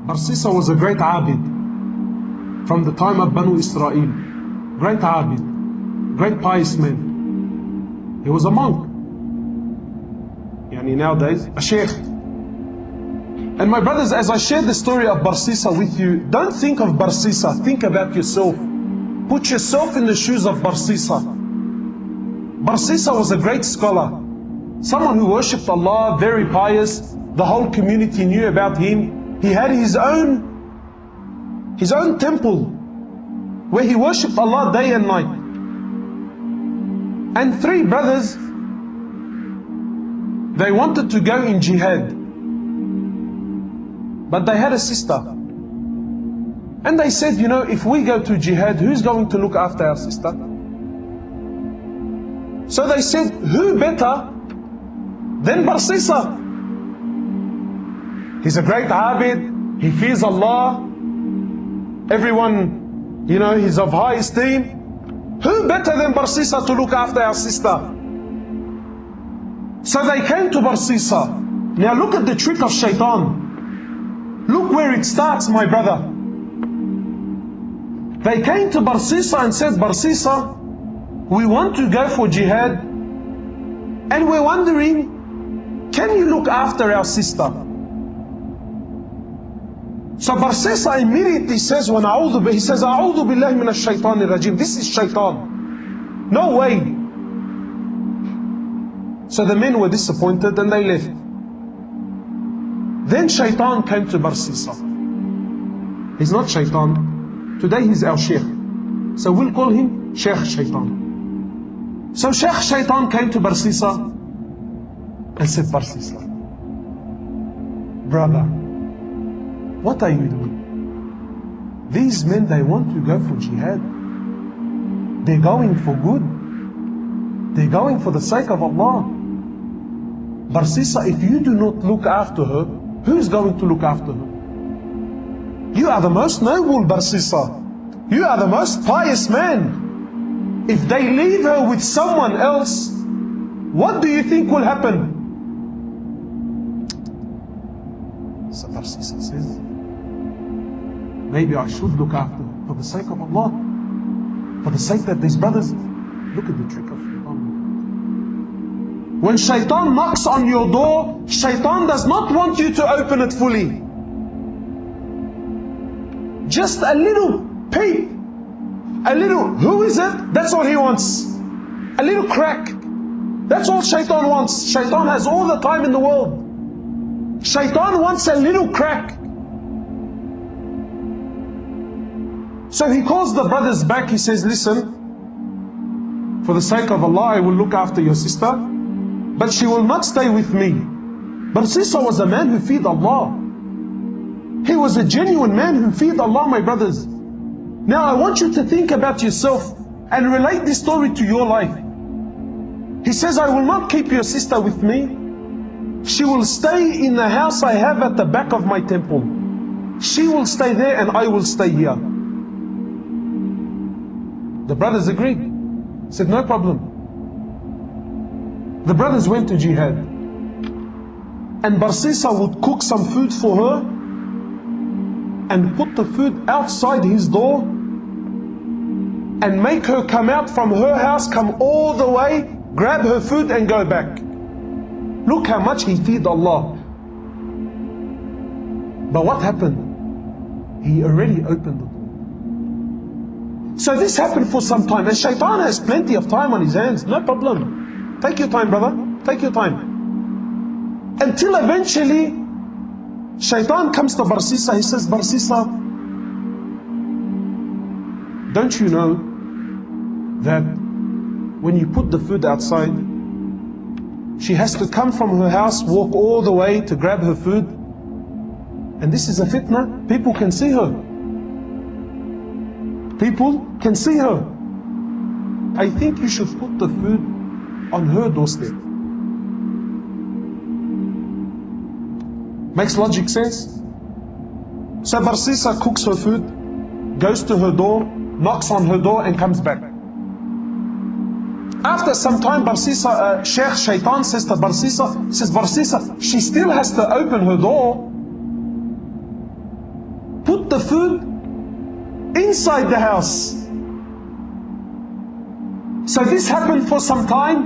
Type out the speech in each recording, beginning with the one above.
Barsisa was a great abid from the time of Banu Israel. Great abid, great pious man. He was a monk. Nowadays, a sheikh. And my brothers, as I share the story of Barsisa with you, don't think of Barsisa, think about yourself. Put yourself in the shoes of Barsisa. Barsisa was a great scholar, someone who worshipped Allah, very pious. The whole community knew about him. He had his own temple where he worshipped Allah day and night. And three brothers, they wanted to go in jihad, but they had a sister. And they said, if we go to jihad, who's going to look after our sister? So they said, who better than Barsisa? He's a great abid, he fears Allah, everyone, he's of high esteem. Who better than Barsisa to look after our sister? So they came to Barsisa. Now look at the trick of shaitan. Look where it starts, my brother. They came to Barsisa and said, Barsisa, we want to go for jihad, and we're wondering, can you look after our sister? So Barsisa immediately says, he says, A'udhu billahi minash shaitanir rajim. This is shaitan. No way. So the men were disappointed and they left. Then shaitan came to Barsisa. He's not shaitan. Today he's our sheikh. So we'll call him Sheikh Shaitan. So Sheikh Shaitan came to Barsisa and said, Barsisa, brother, what are you doing? These men, they want to go for jihad. They're going for good. They're going for the sake of Allah. Barsisa, if you do not look after her, who's going to look after her? You are the most noble, Barsisa. You are the most pious man. If they leave her with someone else, what do you think will happen? So Barsisa says, maybe I should look after her for the sake of Allah, for the sake that these brothers. Look at the trick of shaitan. When shaitan knocks on your door, shaitan does not want you to open it fully. Just a little peep, a little, who is it? That's all he wants. A little crack. That's all shaitan wants. Shaitan has all the time in the world. Shaitan wants a little crack. So he calls the brothers back. He says, listen, for the sake of Allah, I will look after your sister, but she will not stay with me. Barsisa was a man who feared Allah. He was a genuine man who feared Allah, my brothers. Now I want you to think about yourself and relate this story to your life. He says, I will not keep your sister with me. She will stay in the house I have at the back of my temple. She will stay there and I will stay here. The brothers agreed. Said, no problem. The brothers went to jihad. And Barsisa would cook some food for her and put the food outside his door and make her come out from her house, come all the way, grab her food and go back. Look how much he feared Allah. But what happened? He already opened the door. So this happened for some time, and shaitan has plenty of time on his hands. No problem. Take your time, brother. Take your time. Until eventually, shaitan comes to Barsisa. He says, Barsisa, don't you know that when you put the food outside, she has to come from her house, walk all the way to grab her food? And this is a fitna. People can see her. People can see her. I think you should put the food on her doorstep. Makes logic sense? So Barsisa cooks her food, goes to her door, knocks on her door and comes back. After some time, Barsisa, Sheikh Shaitan says to Barsisa, she still has to open her door. the food inside the house. So this happened for some time,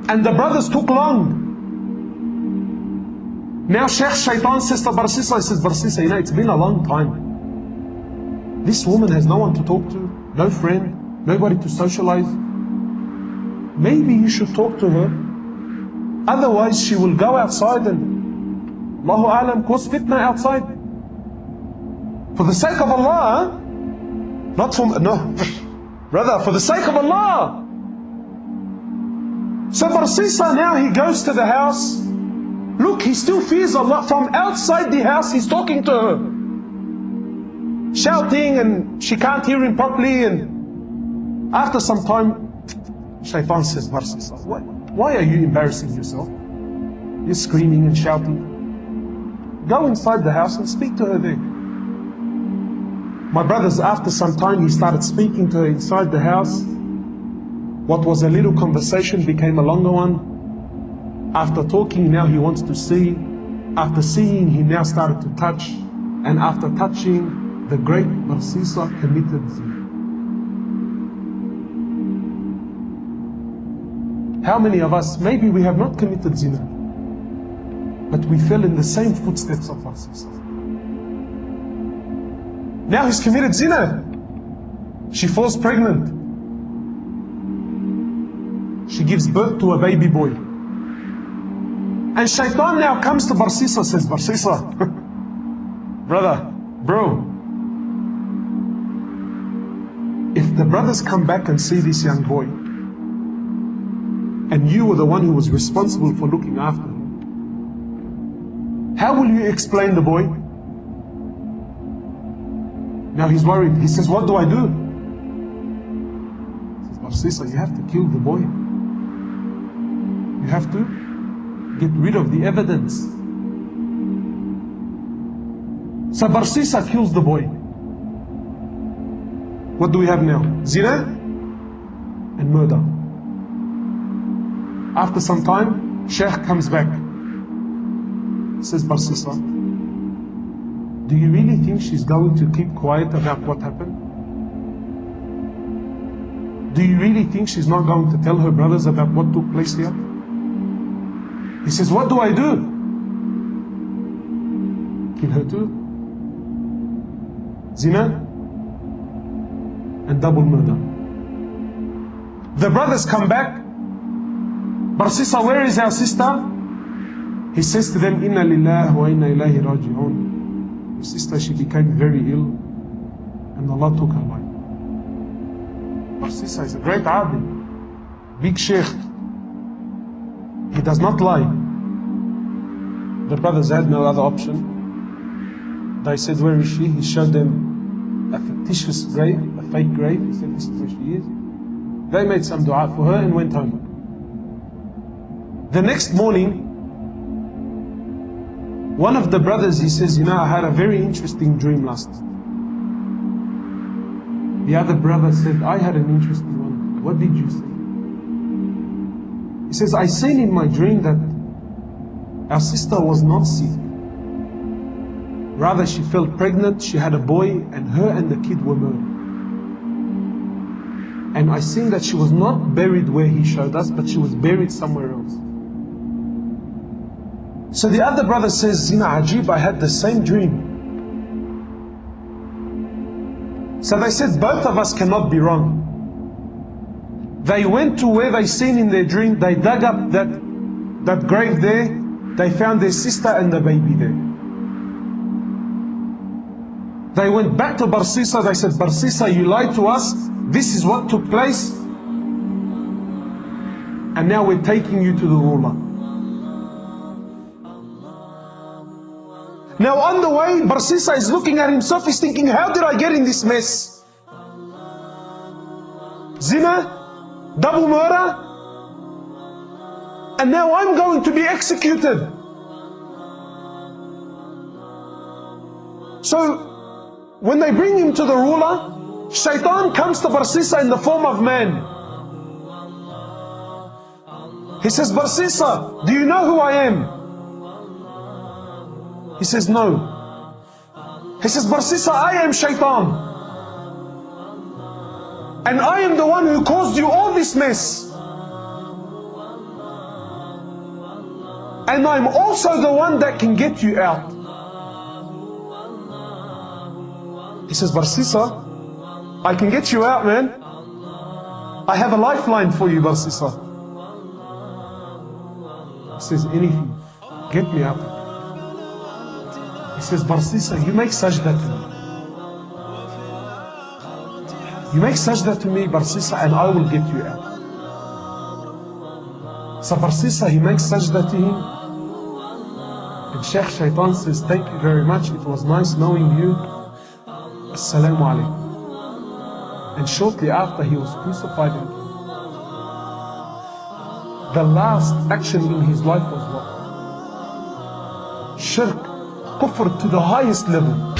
and the brothers took long. Now Sheikh Shaitan says to Barsisa, he says, Barsisa, you know, it's been a long time. This woman has no one to talk to, no friend, nobody to socialize. Maybe you should talk to her. Otherwise she will go outside and, Allahu Alam, cause fitna outside. For the sake of Allah, not for, no, brother, for the sake of Allah. So Barsisa now, he goes to the house. Look, he still fears Allah. From outside the house, he's talking to her, shouting, and she can't hear him properly. And after some time, Shaitan says, Barsisa, why are you embarrassing yourself? You're screaming and shouting. Go inside the house and speak to her there. My brothers, after some time, he started speaking to her inside the house. What was a little conversation became a longer one. After talking, now he wants to see. After seeing, he now started to touch. And after touching, the great Barsisa committed zina. How many of us, maybe we have not committed zina, but we fell in the same footsteps of Barsisa. Now he's committed zina. She falls pregnant. She gives birth to a baby boy. And Shaitan now comes to Barsisa, says, Barsisa, bro, if the brothers come back and see this young boy, and you were the one who was responsible for looking after him, how will you explain the boy? Now he's worried. He says, what do I do? He says, Barsisa, you have to kill the boy. You have to get rid of the evidence. So Barsisa kills the boy. What do we have now? Zina and murder. After some time, Sheikh comes back. Says, Barsisa, do you really think she's going to keep quiet about what happened? Do you really think she's not going to tell her brothers about what took place here? He says, what do I do? Kill her too? Zina and double murder. The brothers come back. Barsisa, where is our sister? He says to them, Inna lillahi wa inna ilayhi raji'un. Your sister, she became very ill, and Allah took her life. Barsisa is a great abid, big sheikh. He does not lie. The brothers had no other option. They said, where is she? He showed them a fictitious grave, a fake grave. He said, this is where she is. They made some dua for her and went home. The next morning, one of the brothers, he says, you know, I had a very interesting dream last night. The other brother said, I had an interesting one. What did you see? He says, I seen in my dream that our sister was not sick. Rather, she fell pregnant, she had a boy, and her and the kid were murdered. And I seen that she was not buried where he showed us, but she was buried somewhere else. So the other brother says, Zina Ajib, I had the same dream. So they said, both of us cannot be wrong. They went to where they seen in their dream, they dug up that grave there, they found their sister and the baby there. They went back to Barsisa, they said, Barsisa, you lied to us, this is what took place, and now we're taking you to the ruler. Now on the way, Barsisa is looking at himself, he's thinking, how did I get in this mess? Zina, double murder, and now I'm going to be executed. So, when they bring him to the ruler, Shaitan comes to Barsisa in the form of man. He says, Barsisa, do you know who I am? He says, no. He says, Barsisa, I am shaitan. And I am the one who caused you all this mess. And I'm also the one that can get you out. He says, Barsisa, I can get you out, man. I have a lifeline for you, Barsisa. He says, anything, get me out. He says, Barsisa, you make sajda to me. You make sajda to me, Barsisa, and I will get you out. So Barsisa, he makes sajda to him. And Sheikh Shaitan says, thank you very much. It was nice knowing you. Assalamu alaikum. And shortly after, he was crucified. The last action in his life was what? Shirk, kufr to the highest level.